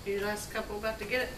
You last couple about to get it?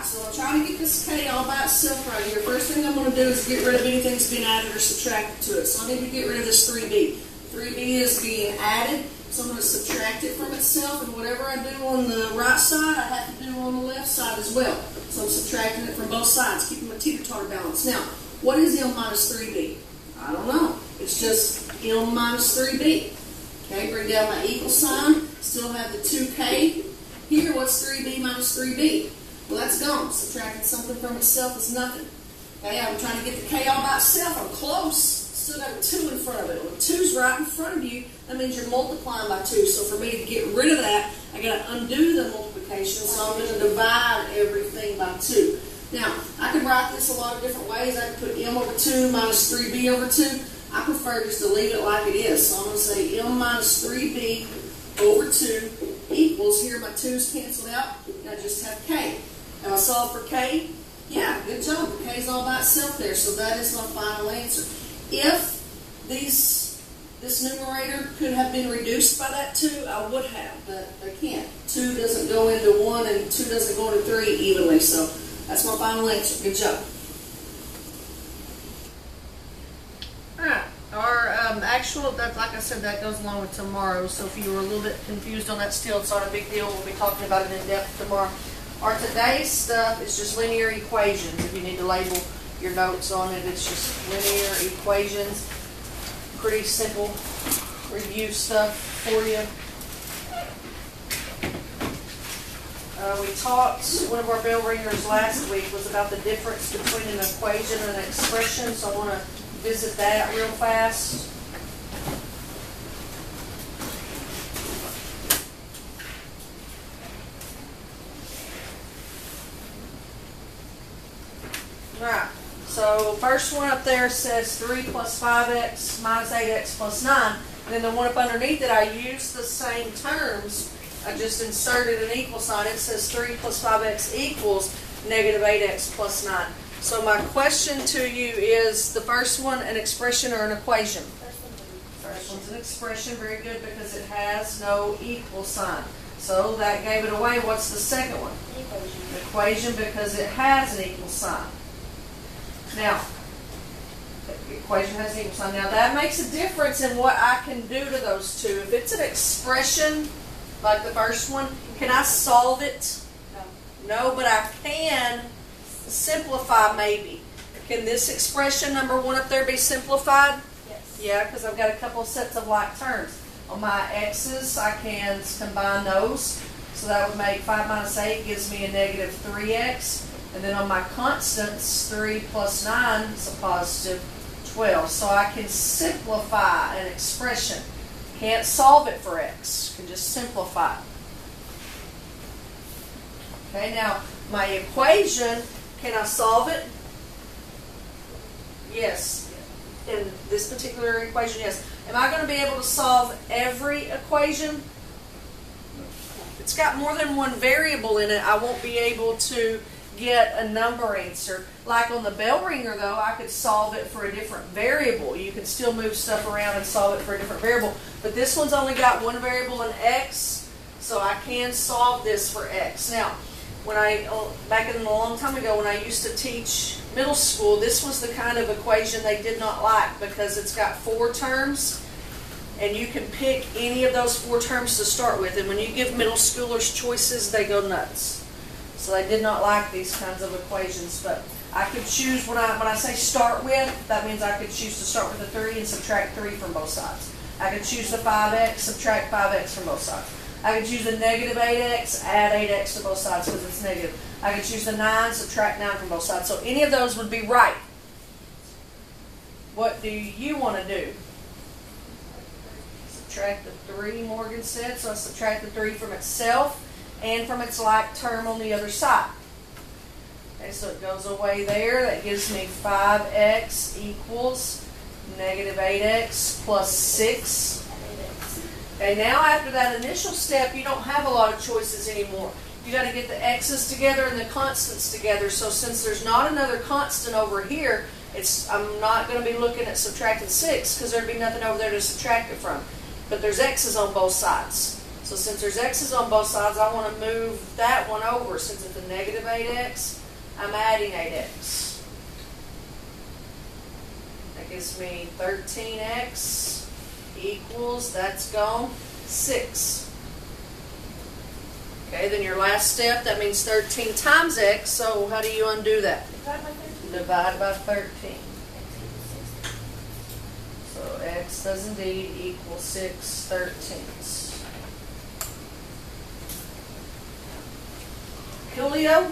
So I'm trying to get this K all by itself right here. First thing I'm going to do is get rid of anything that's being added or subtracted to it. So I need to get rid of this 3B. 3B is being added, so I'm going to subtract it from itself, and whatever I do on the right side, I have to do on the left side as well. So I'm subtracting it from both sides, keeping my teeter-totter balance. Now, what is M minus 3B? I don't know. It's just M minus 3B. Okay, bring down my equal sign. Still have the 2K. Here, what's 3B minus 3B? Well, that's gone. Subtracting something from itself is nothing. Okay, I'm trying to get the K all by itself. I'm close. Still got a 2 in front of it. When 2's right in front of you, that means you're multiplying by 2. So for me to get rid of that, I got to undo the multiplication. So I'm going to divide everything by 2. Now, I could write this a lot of different ways. I could put M over 2 minus 3B over 2. I prefer just to leave it like it is. So I'm going to say M minus 3B over 2 equals, here my 2's canceled out, and I just have K. Now I solve for K. Yeah, good job. The K's all by itself there, so that is my final answer. If this numerator could have been reduced by that 2, I would have, but I can't. 2 doesn't go into 1 and 2 doesn't go into 3 evenly, so that's my final answer. Good job. Alright, our actual, that, like I said, that goes along with tomorrow, so if you were a little bit confused on that still, it's not a big deal. We'll be talking about it in depth tomorrow. Our today's stuff is just linear equations. If you need to label your notes on it, it's just linear equations. Pretty simple review stuff for you. We talked, one of our bell ringers last week was about the difference between an equation and an expression, so I want to visit that real fast. Alright, so first one up there says 3 plus 5x minus 8x plus 9. And then the one up underneath it, I used the same terms. I just inserted an equal sign. It says 3 plus 5x equals negative 8x plus 9. So my question to you is, the first one an expression or an equation? First one's an expression, very good, because it has no equal sign. So that gave it away. What's the second one? Equation, because it has an equal sign. Now, The equation has an equal sign. Now that makes a difference in what I can do to those two. If it's an expression, like the first one, can I solve it? No, but I can simplify maybe. Can this expression, number 1 up there, be simplified? Yes. Yeah, because I've got a couple of sets of like terms. On my x's, I can combine those. So that would make 5 minus 8 gives me a negative 3x. And then on my constants, 3 plus 9 is a positive 12. So I can simplify an expression. Can't solve it for x. Can just simplify it. Okay, now my equation, can I solve it? Yes. In this particular equation, yes. Am I going to be able to solve every equation? It's got more than one variable in it. I won't be able to get a number answer. Like on the bell ringer, though, I could solve it for a different variable. You can still move stuff around and solve it for a different variable. But this one's only got one variable in x, so I can solve this for x. Now, back in a long time ago when I used to teach middle school, this was the kind of equation they did not like because it's got 4 terms and you can pick any of those 4 terms to start with. And when you give middle schoolers choices, they go nuts. So they did not like these kinds of equations. But I could choose, when I say start with, that means I could choose to start with a 3 and subtract 3 from both sides. I could choose the 5x, subtract 5x from both sides. I could choose the negative 8x, add 8x to both sides because it's negative. I could choose the 9, subtract 9 from both sides. So any of those would be right. What do you want to do? Subtract the 3, Morgan said. So I subtract the 3 from itself and from its like term on the other side. Okay, so it goes away there. That gives me 5x equals negative 8x plus 6. Okay, now after that initial step, you don't have a lot of choices anymore. You got to get the x's together and the constants together. So since there's not another constant over here, I'm not going to be looking at subtracting 6 because there'd be nothing over there to subtract it from. But there's x's on both sides. So since there's x's on both sides, I want to move that one over. Since it's a negative 8x, I'm adding 8x. That gives me 13x equals, that's gone, 6. Okay, then your last step, that means 13 times x, so how do you undo that? Divide by 13. So x does indeed equal 6/13. Coolio?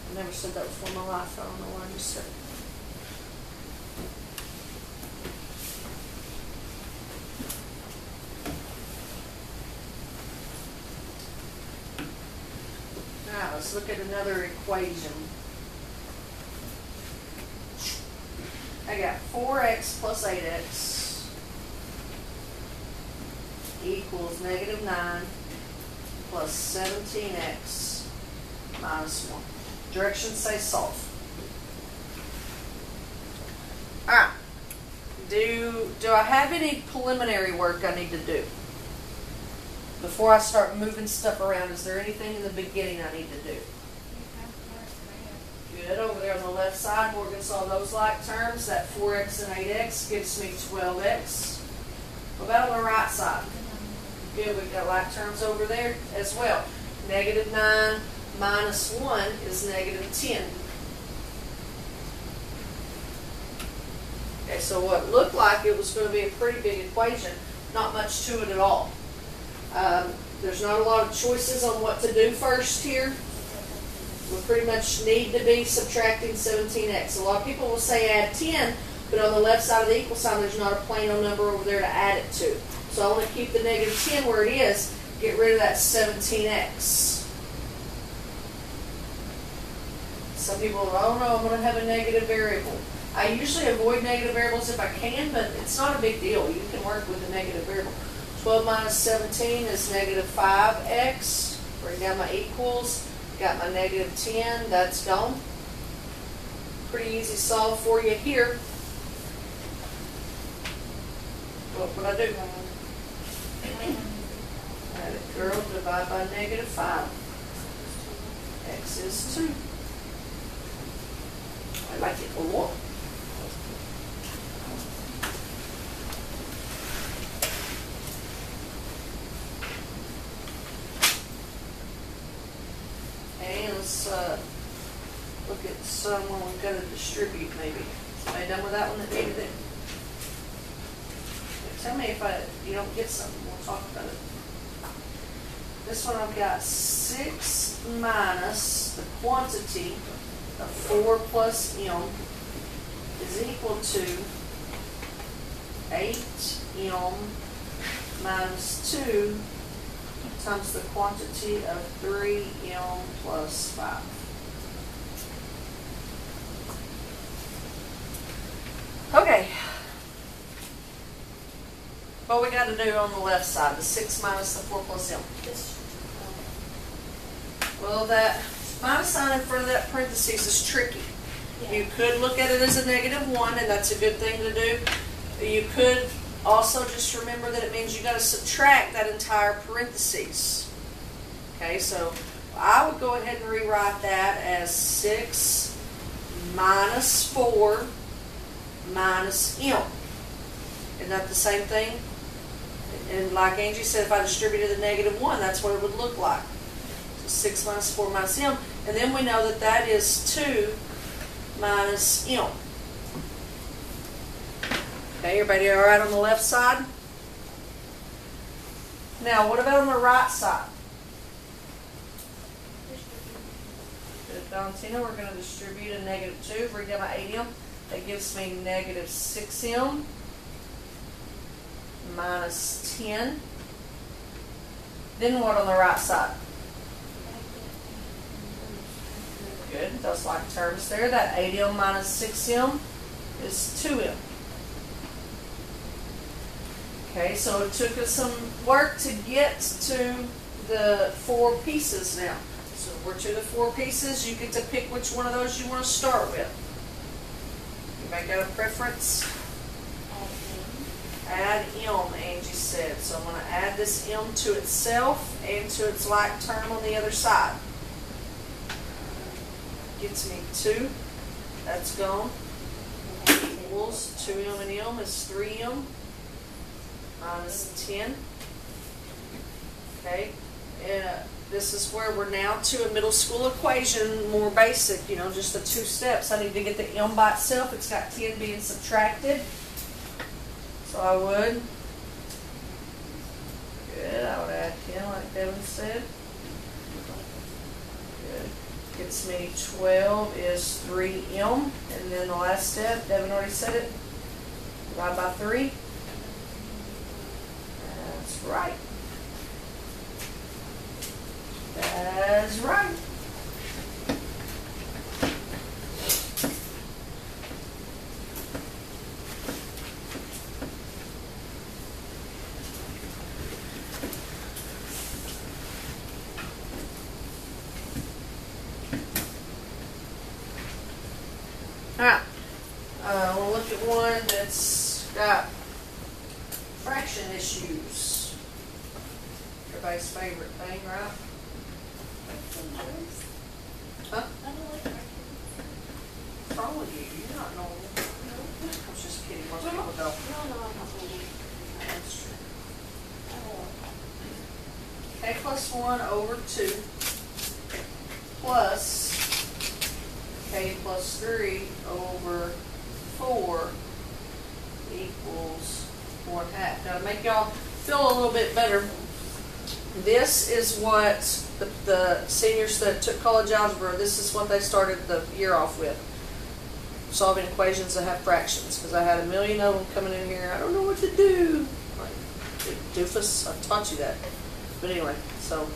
I've never said that before in my life, I don't know why I just said it. Now, let's look at another equation. I got 4x plus 8x equals negative 9 plus 17x minus 1. Directions say solve. Alright. Do I have any preliminary work I need to do? Before I start moving stuff around, is there anything in the beginning I need to do? Good. Over there on the left side, Morgan saw those like terms. That 4x and 8x gives me 12x. What about on the right side? Good. We've got like terms over there as well. Negative 9 minus 1 is negative 10. Okay, so what looked like it was going to be a pretty big equation, not much to it at all. There's not a lot of choices on what to do first here. We pretty much need to be subtracting 17x. A lot of people will say add 10, but on the left side of the equal sign, there's not a Plano number over there to add it to. So I want to keep the negative 10 where it is, get rid of that 17x. Some people, oh no, I'm going to have a negative variable. I usually avoid negative variables if I can, but it's not a big deal. You can work with a negative variable. 12 minus 17 is negative 5x. Bring down my equals. Got my negative 10. That's gone. Pretty easy solve for you here. What would I do? Add it, girl. Divide by negative 5. X is 2. I like it a lot. let's look at some when we're going to distribute maybe. Somebody done with that one that needed it? Tell me if you don't get something, we'll talk about it. This one I've got 6 minus the quantity of 4 plus m is equal to 8 m minus 2 times the quantity of 3 m plus 5. Okay. What we got to do on the left side, the 6 minus the 4 plus m. Well, that minus sign in front of that parentheses is tricky. Yeah. You could look at it as a -1, and that's a good thing to do. You could also just remember that it means you got to subtract that entire parentheses. Okay, so I would go ahead and rewrite that as 6 minus 4 minus m. Isn't that the same thing? And like Angie said, if I distributed the -1, that's what it would look like. So 6 minus 4 minus m. And then we know that that is 2 minus m. Okay, everybody all right on the left side? Now, what about on the right side? Good, Valentina, we're going to distribute a -2. Bring down my 8m. That gives me -6m minus 10. Then what on the right side? Good, those like terms there. That 8m minus 6m is 2m. Okay, so it took us some work to get to the 4 pieces now. So we're to the 4 pieces. You get to pick which one of those you want to start with. You may got a preference? Add m, Angie said. So I'm going to add this m to itself and to its like term on the other side. Gets me 2. That's gone. Equals 2m and m is 3m minus 10. Okay. This is where we're now to a middle school equation, more basic, you know, just the 2 steps. I need to get the m by itself. It's got 10 being subtracted. So I would. Good. I would add 10 like Devin said. Good. Gets me 12 is 3m. And then the last step, Devin already said it. Divide by 3. That's right. That's right. Alright. We'll look at one that's got fraction issues. Everybody's favorite thing, right? Huh? What's wrong with you? You're not normal. No. I was just kidding. Most people don't. No, I'm not normal. That's true. K plus 1 over 2 plus K plus 3 over 4 equals 1/2. Now to make y'all feel a little bit better, this is what the seniors that took college algebra, this is what they started the year off with. Solving equations that have fractions. Because I had a million of them coming in here. I don't know what to do. Like, doofus, I taught you that. But anyway, so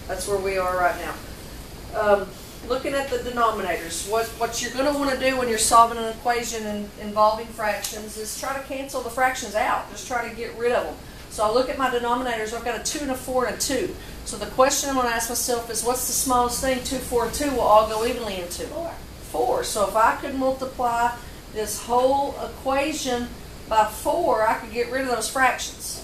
that's where we are right now. Looking at the denominators, what you're going to want to do when you're solving an equation involving fractions is try to cancel the fractions out. Just try to get rid of them. So I look at my denominators, I've got a 2 and a 4 and a 2. So the question I'm going to ask myself is, what's the smallest thing 2, 4, and 2 will all go evenly into? 4. So if I could multiply this whole equation by 4, I could get rid of those fractions.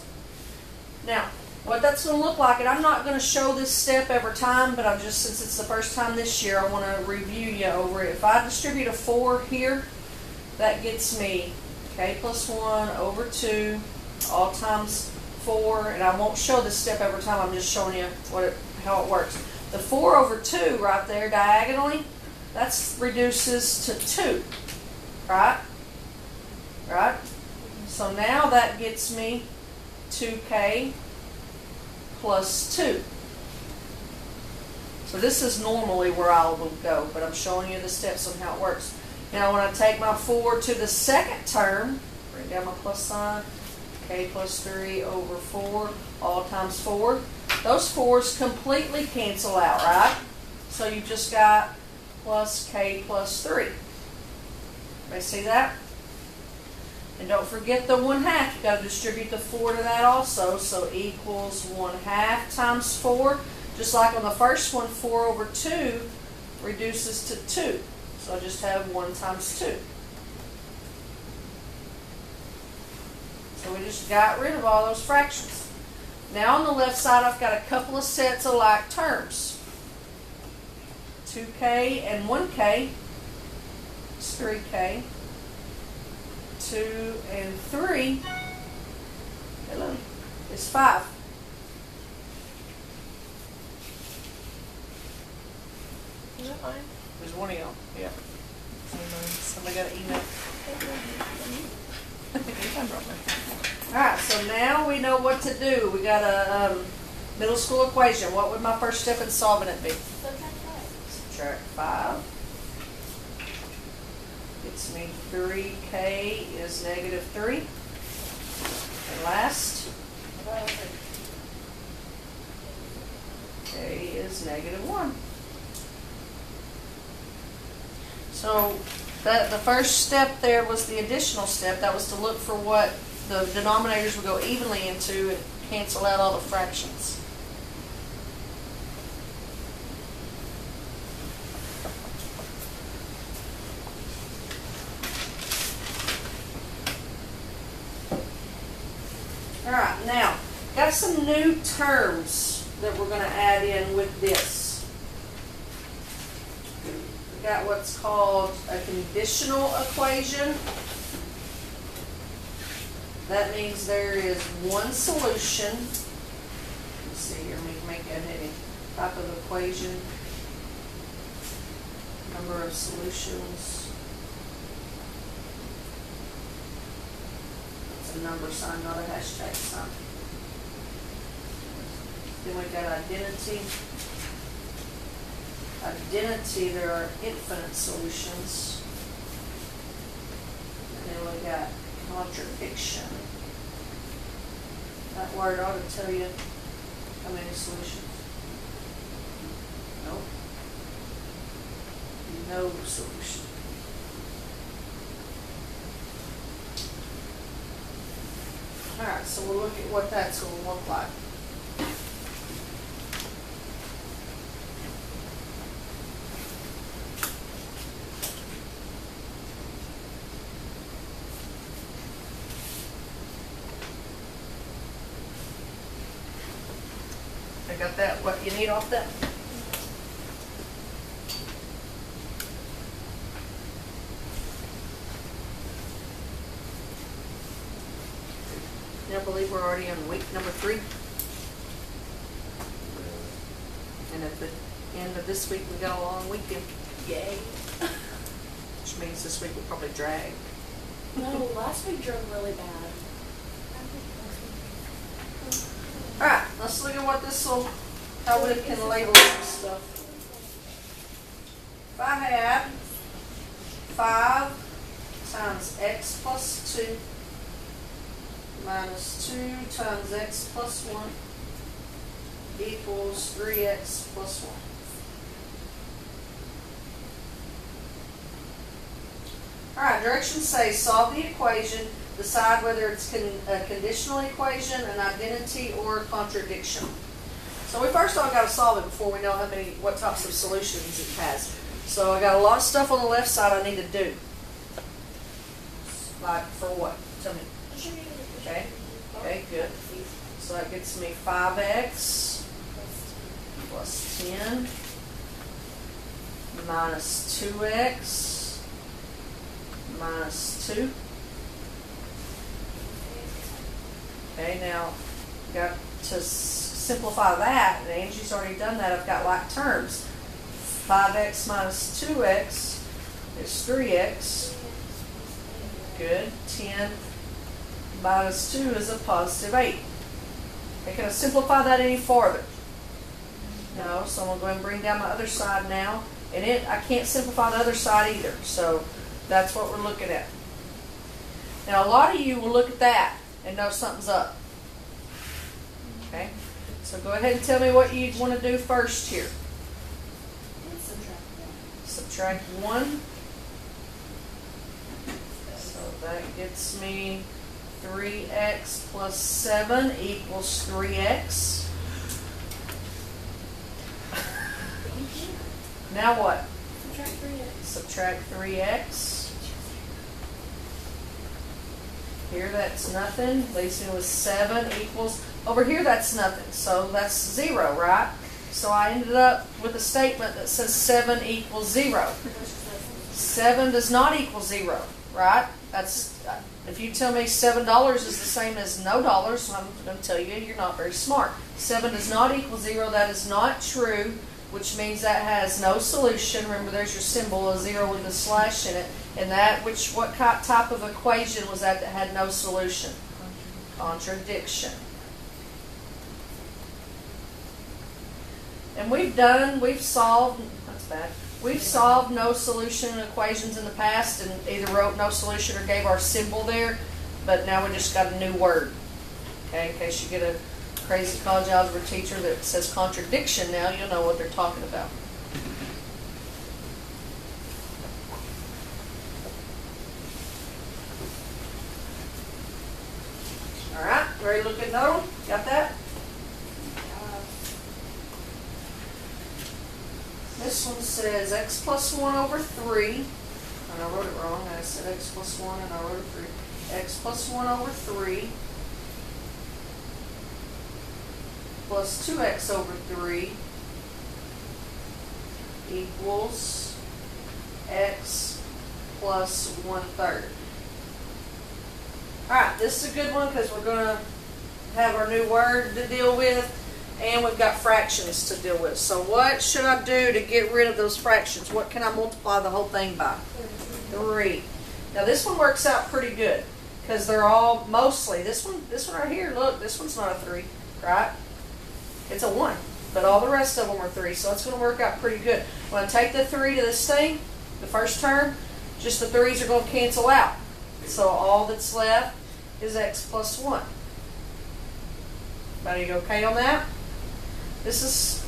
Now, what that's going to look like, and I'm not going to show this step every time, but since it's the first time this year, I want to review you over it. If I distribute a 4 here, that gets me K plus 1 over 2, all times 4, and I won't show this step every time, I'm just showing you how it works. The 4 over 2 right there diagonally, that reduces to 2, right? Right? So now that gets me 2k plus 2. So this is normally where I will go, but I'm showing you the steps on how it works. Now when I take my 4 to the second term, bring down my plus sign, k plus 3 over 4, all times 4. Those 4's completely cancel out, right? So you just got plus k plus 3. Everybody see that? And don't forget the 1/2. You've got to distribute the 4 to that also. So equals 1/2 times 4. Just like on the first one, 4 over 2 reduces to 2. So I just have 1 times 2. So we just got rid of all those fractions. Now on the left side, I've got a couple of sets of like terms. 2k and 1k is 3k. 2 and 3 is 5. Is that fine? There's one of y'all. Yeah. Somebody got an email. Alright, so now we know what to do. We got a middle school equation. What would my first step in solving it be? Subtract 5. Gets me 3k is negative 3. And last, k is negative 1. So the first step there was the additional step. That was to look for what the denominators would go evenly into and cancel out all the fractions. Alright, now, got some new terms that we're going to add in with this. We got what's called a conditional equation. That means there is one solution. Let's see here, let me make that heading. Type of equation. Number of solutions. It's a number sign, not a hashtag sign. Then we got identity. Identity, there are infinite solutions. And then we got contradiction. That word ought to tell you how many solutions. Nope. No solution. Alright, so we'll look at what that's going to look like. I got that, what you need off that? I believe we're already on week number 3. And at the end of this week, we got a long weekend. Yay. Which means this week will probably drag. No, last week drove really bad. Alright, let's look at what this will, how we can label some stuff. If I had 5 times x plus 2 minus 2 times x plus 1 equals 3x plus 1. Alright, directions say solve the equation, decide whether it's a conditional equation, an identity, or a contradiction. So we first all got to solve it before we know what types of solutions it has. So I got a lot of stuff on the left side I need to do. Like for what? Tell me. Okay. Okay, good. So that gets me 5x plus 10 minus 2x minus 2. Okay, now got to simplify that, and Angie's already done that, I've got like terms. 5x minus 2x is 3x. Good. 10 minus 2 is a positive 8. Okay, can I simplify that any farther? No, so I'm going to go ahead and bring down my other side now. And I can't simplify the other side either, so that's what we're looking at. Now a lot of you will look at that and know something's up. Okay, so go ahead and tell me what you want to do first here. Subtract 1. So that gets me 3x plus 7 equals 3x. Now what? Subtract 3x. Subtract 3x. Here that's nothing. Leaves me with 7 equals. Over here that's nothing. So that's 0, right? So I ended up with a statement that says 7 equals 0. 7 does not equal 0, right? That's if you tell me $7 is the same as no dollars, I'm going to tell you you're not very smart. 7 does not equal 0. That is not true, which means that has no solution. Remember, there's your symbol, a 0 with a slash in it. And that, what type of equation was that had no solution? Contradiction. And we've solved, that's bad, we've solved no solution equations in the past and either wrote no solution or gave our symbol there, but now we just got a new word. Okay, in case you get a crazy college algebra teacher that says contradiction now, you'll know what they're talking about. Alright, ready to look at another one? Got that? This one says x plus 1 over 3, and I wrote it wrong. I said x plus 1 and I wrote 3. X plus 1 over 3 plus 2x over 3 equals x plus 1/3. Alright, this is a good one because we're going to have our new word to deal with. And we've got fractions to deal with. So what should I do to get rid of those fractions? What can I multiply the whole thing by? 3. Now this one works out pretty good because they're all mostly, this one right here, look, this one's not a 3, right? It's a 1, but all the rest of them are 3, so it's going to work out pretty good. When I take the 3 to this thing, the first term, just the 3's are going to cancel out. So all that's left is x plus 1. Everybody okay on that? This is,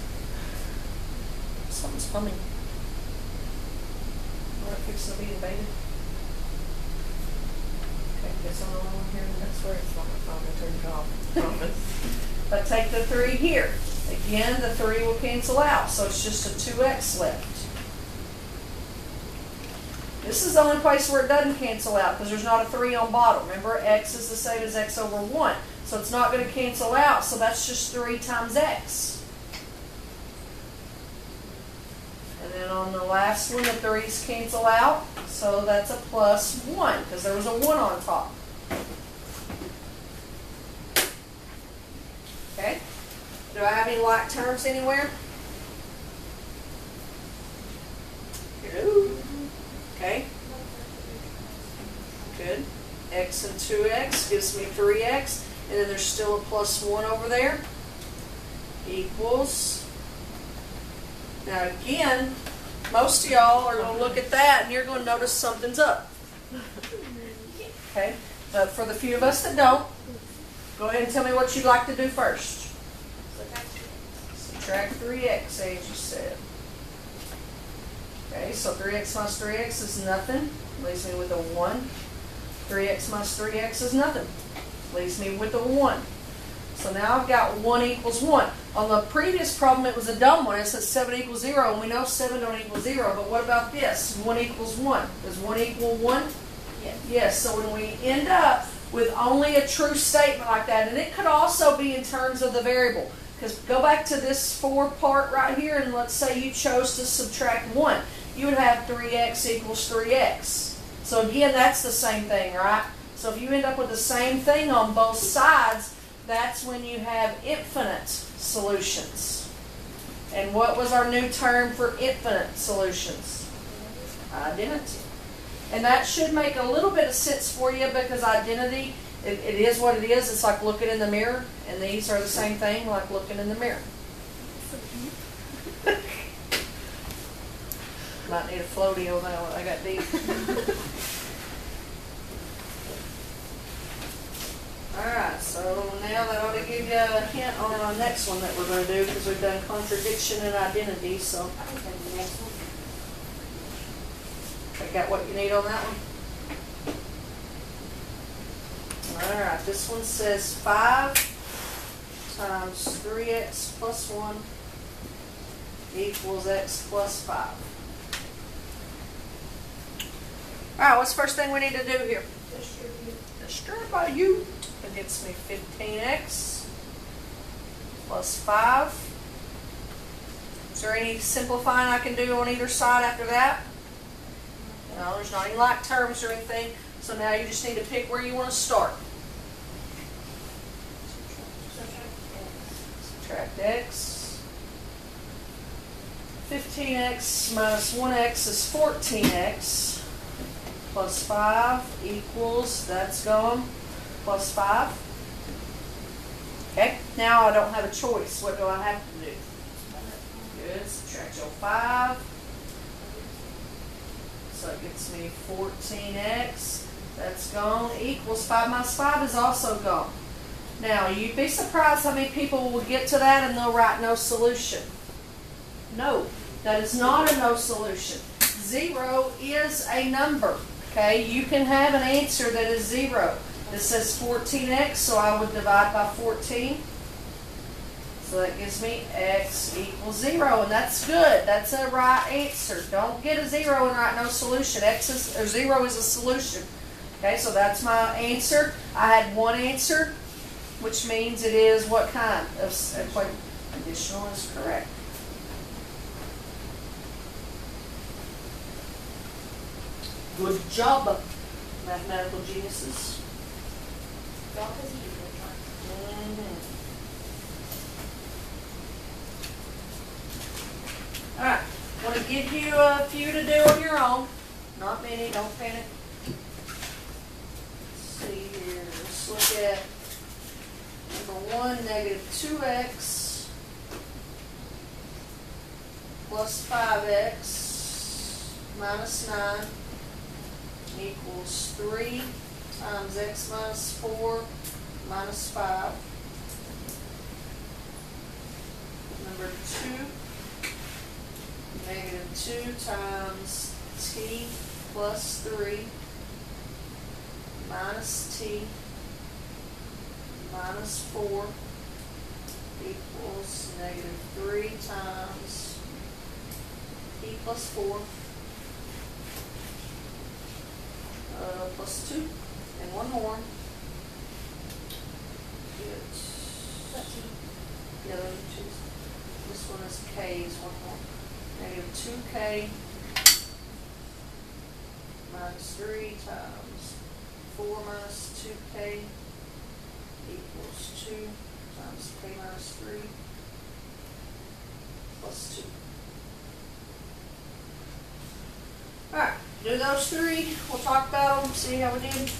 something's humming. What it fixing to be invaded? Okay, guess I'm the only one here. That's where it's not. I'm going to turn it off. Promise. If I take the 3 here, again the 3 will cancel out, so it's just a 2x left. This is the only place where it doesn't cancel out because there's not a 3 on bottom. Remember, x is the same as x over 1, so it's not going to cancel out, so that's just 3 times x. And then on the last one, the 3's cancel out, so that's a plus 1 because there was a 1 on top. Okay? Do I have any like terms anywhere? Okay. Good. X and 2x gives me 3x, and then there's still a plus 1 over there. Equals. Now again, most of y'all are going to look at that and you're going to notice something's up. Okay? But for the few of us that don't, go ahead and tell me what you'd like to do first. Subtract 3x, Angie said. Okay, so 3x minus 3x is nothing. Leaves me with a 1. 3x minus 3x is nothing. Leaves me with a 1. So now I've got 1 equals 1. On the previous problem, it was a dumb one. It says 7 equals 0, and we know 7 don't equal 0. But what about this? 1 equals 1. Does 1 equal 1? Yes. Yes, so when we end up with only a true statement like that, and it could also be in terms of the variable. Because go back to this 4 part right here, and let's say you chose to subtract 1. You would have 3x equals 3x. So again, that's the same thing, right? So if you end up with the same thing on both sides, that's when you have infinite solutions. And what was our new term for infinite solutions? Identity. And that should make a little bit of sense for you because identity, it is what it is. It's like looking in the mirror, and these are the same thing, like looking in the mirror. Might need a floaty on that one. I got deep. Alright, so now that ought to give you a hint on our next one that we're going to do because we've done contradiction and identity. So, I think that's the next one. I got what you need on that one? Alright, this one says 5 times 3x plus 1 equals x plus 5. Alright, what's the first thing we need to do here? Distribute. That gets me 15x plus 5. Is there any simplifying I can do on either side after that? No, there's not any like terms or anything. So now you just need to pick where you want to start. Subtract x. 15x minus 1x is 14x. Plus 5 equals, that's gone, plus 5. Okay, now I don't have a choice. What do I have to do? Good, subtract your 5. So it gets me 14x. That's gone. Equals 5 minus 5 is also gone. Now, you'd be surprised how many people will get to that and they'll write no solution. No, that is not a no solution. 0 is a number. Okay, you can have an answer that is 0. This says 14x, so I would divide by 14. So that gives me x equals 0, and that's good. That's a right answer. Don't get a 0 and write no solution. 0 is a solution. Okay, so that's my answer. I had one answer, which means it is what kind of equation? Additional is correct. Good job, mathematical geniuses. God has you, John. Alright, I'm going to give you a few to do on your own. Not many, don't panic. Let's see here, let's look at number 1, negative 2x plus 5x minus 9 equals 3 times x minus 4 minus 5. Number 2, negative 2 times t plus 3 minus t minus 4 equals negative 3 times t plus 4 plus 2, and one more. The other two. This one is k, is one more. Negative 2k minus 3 times 4 minus 2k equals 2 times k minus 3 plus 2. Alright, do those three. We'll talk about them, see how we did.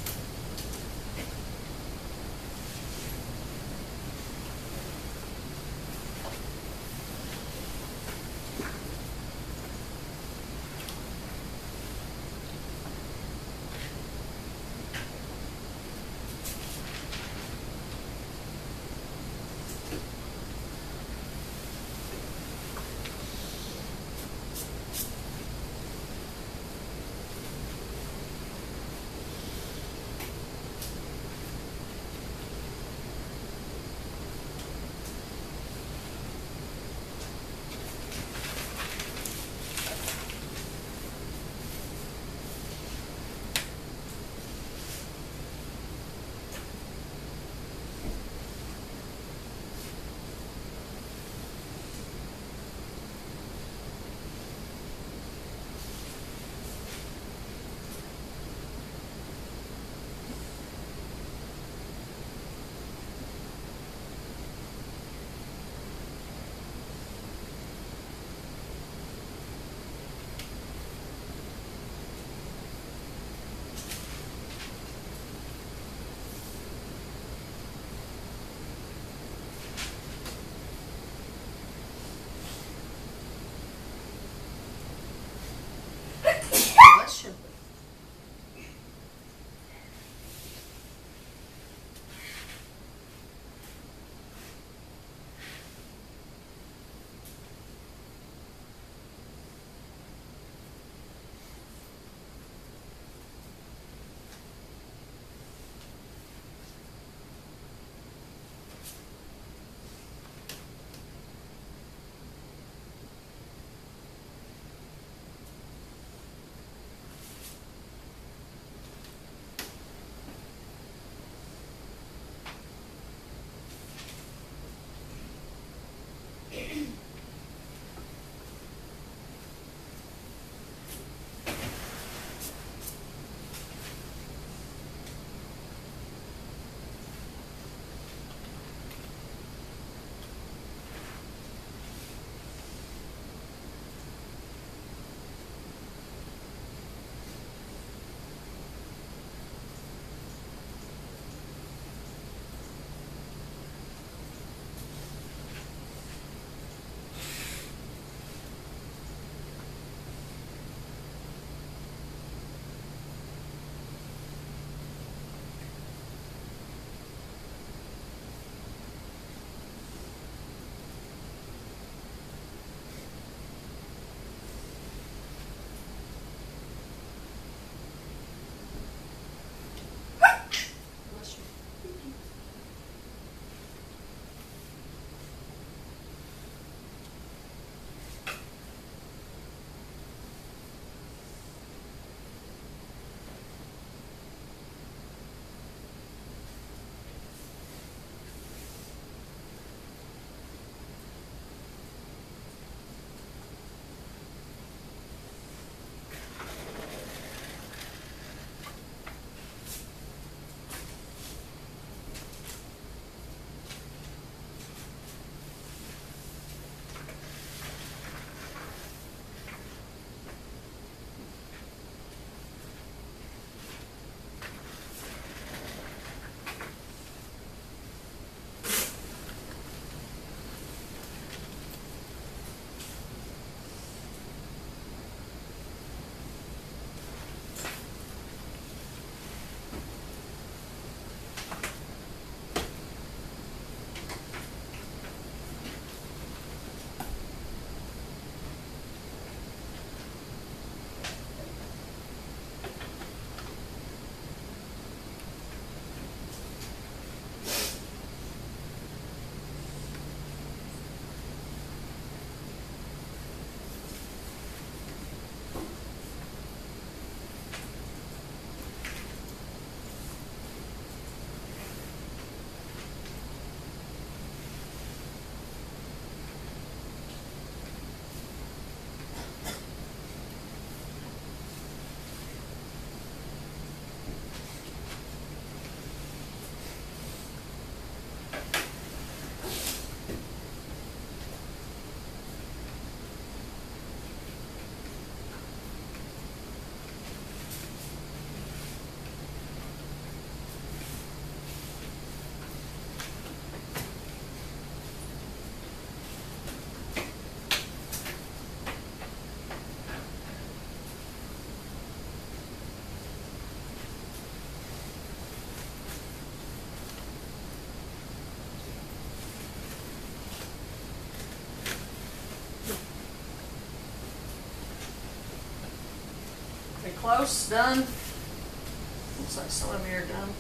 close, done. Looks like some of you are done.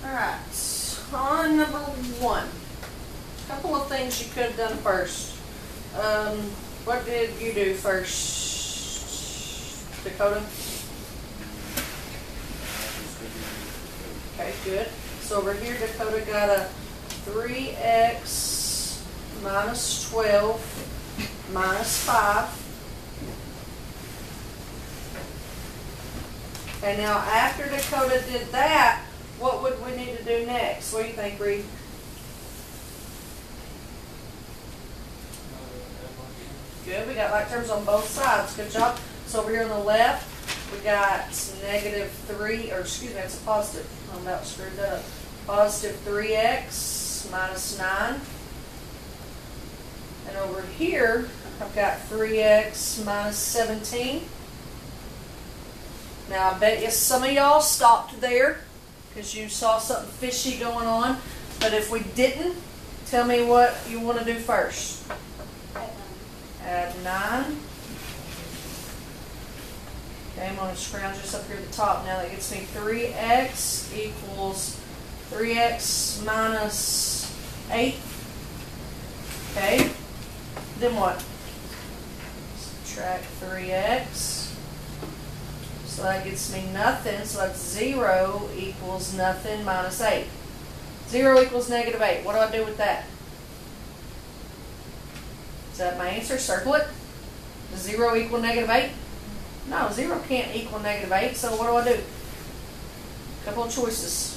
Alright, on number 1. A couple of things you could have done first. What did you do first, Dakota? Okay, good. So over here, Dakota got a 3x minus 12 minus 5. Okay, now after Dakota did that, what would we need to do next? What do you think, Reed? Good, we got like terms on both sides. Good job. So over here on the left, we got negative 3, or excuse me, it's a positive. I'm about to screw that up. Positive 3x minus 9. And over here, I've got 3x minus 17. Now, I bet you some of y'all stopped there because you saw something fishy going on. But if we didn't, tell me what you want to do first. Add 9. Okay, I'm going to scrounge this up here at the top. Now that gets me 3x equals 3x minus 8. Okay, then what? Subtract 3x. So that gets me nothing. So that's 0 equals nothing minus 8. 0 equals negative 8. What do I do with that? Is that my answer? Circle it. Does 0 equal negative 8? No, 0 can't equal negative 8. So what do I do? A couple of choices.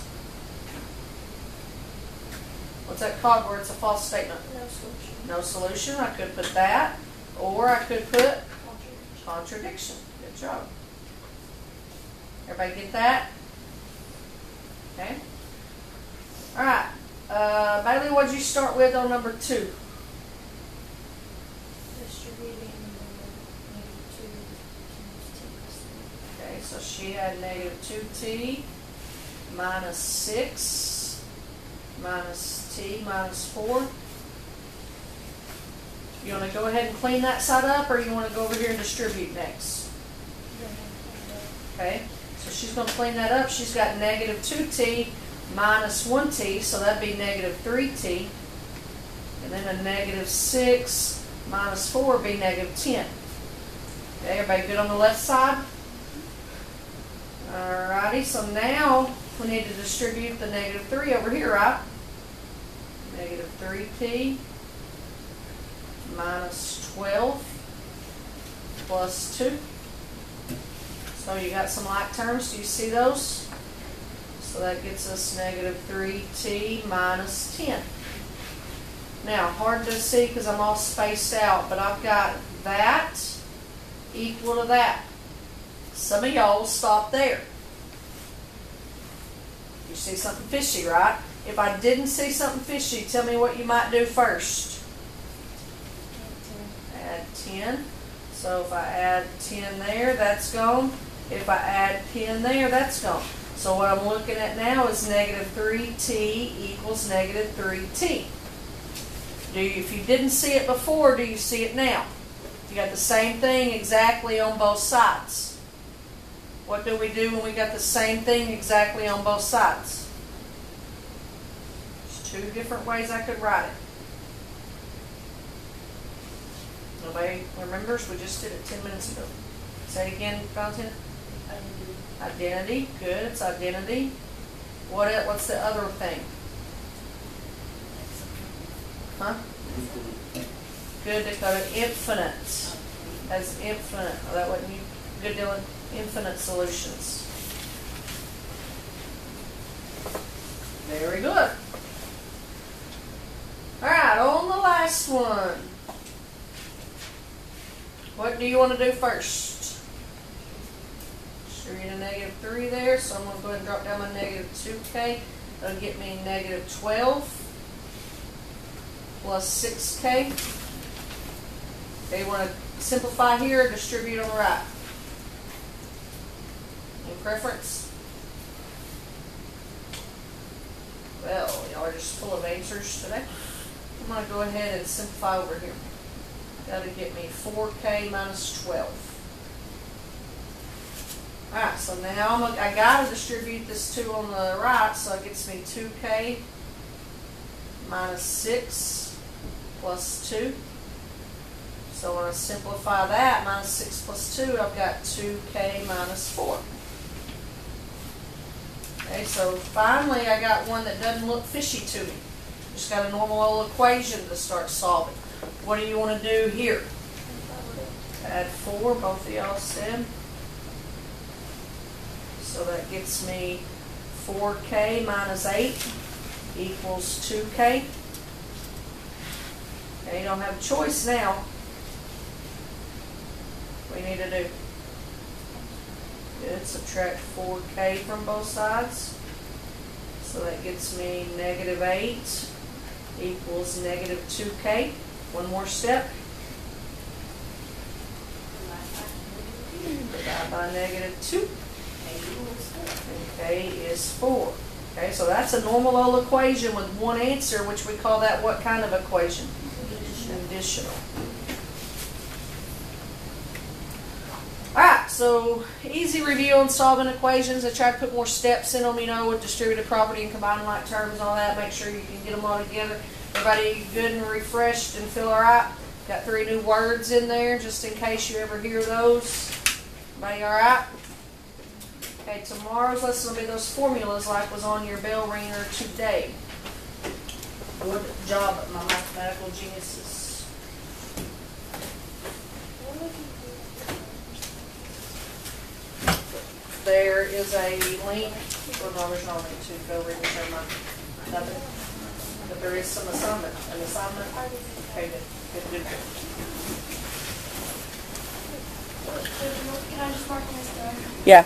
What's that called where it's a false statement? No solution. No solution. I could put that. Or I could put contradiction. Good job. Everybody get that? Okay. All right. Bailey, what did you start with on number 2? Distributing -2 Okay, so she had negative 2t minus 6 minus t minus 4. You want to go ahead and clean that side up, or you want to go over here and distribute next? Okay, so she's going to clean that up. She's got negative 2t minus 1t, so that'd be negative 3t. And then a negative 6 minus 4 would be negative 10. Okay, everybody good on the left side? Alrighty, so now we need to distribute the negative 3 over here, right? Negative 3t minus 12 plus 2. So you got some like terms. Do you see those? So that gets us negative 3t minus 10. Now, hard to see because I'm all spaced out, but I've got that equal to that. Some of y'all will stop there. You see something fishy, right? If I didn't see something fishy, tell me what you might do first. Add 10. So if I add 10 there, that's gone. If I add 10 there, that's gone. So what I'm looking at now is negative 3t equals negative 3t. If you didn't see it before, do you see it now? You got the same thing exactly on both sides. What do we do when we got the same thing exactly on both sides? There's 2 different ways I could write it. Nobody remembers? We just did it 10 minutes ago. Say it again, Valentina. Identity. Good. It's identity. What's the other thing? Huh? Good, Dakota. Infinite. As infinite. Oh, that wasn't you. Good, Dylan. Infinite solutions. Very good. Alright, on the last one. What do you want to do first? Distribute a negative 3 there, so I'm going to go ahead and drop down my negative 2k. That'll get me negative 12 plus 6k. Okay, you want to simplify here or distribute on the right? Any preference? Well, y'all are just full of answers today. I'm going to go ahead and simplify over here. That'll get me 4k minus 12. Alright, so now I gotta distribute this 2 on the right, so it gets me 2k minus 6 plus 2. So when I simplify that, minus 6 plus 2, I've got 2k minus 4. Okay, so finally I got one that doesn't look fishy to me. Just got a normal old equation to start solving. What do you want to do here? Add 4, both of y'all said. So that gets me 4k minus 8 equals 2k. Okay, you don't have a choice now. What do you need to do? Good, subtract 4k from both sides. So that gets me negative 8 equals negative 2k. One more step. Divide by negative 2. K is 4. Okay, so that's a normal old equation with one answer, which we call that what kind of equation? Conditional. Alright, so easy review on solving equations. I try to put more steps in them, you know, with distributed property and combined like terms and all that. Make sure you can get them all together. Everybody good and refreshed and feel alright? Got 3 new words in there, just in case you ever hear those. Everybody alright? Okay, tomorrow's lesson will be those formulas like was on your bell ringer today. Good job, my mathematical geniuses. There is a link. Well, no, there's no link to bell ringer. Never mind. Nothing. But there is some assignment. An assignment. Okay, good. Can I just mark this down? Yeah.